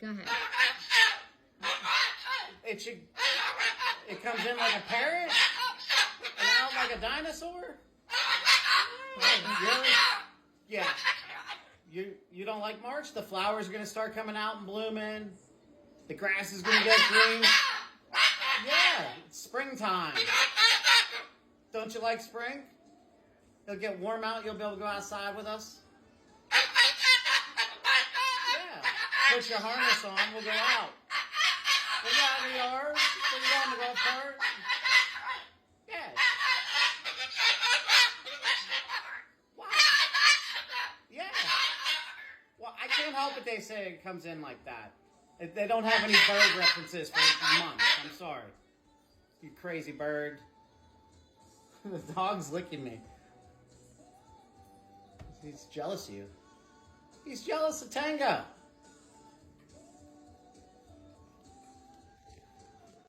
Go ahead. It comes in like a parrot and out like a dinosaur. Really? Yeah. You don't like March? The flowers are gonna start coming out and blooming. The grass is gonna get green. Yeah, it's springtime. Don't you like spring? It'll get warm out. You'll be able to go outside with us. Yeah. Put your harness on. We'll go out. We'll go out in the yard. We'll go on the golf cart. Yeah. Wow. Yeah. Well, I can't help it. They say it comes in like that. They don't have any bird references for months. I'm sorry. You crazy bird. The dog's licking me. He's jealous of you. He's jealous of Tango.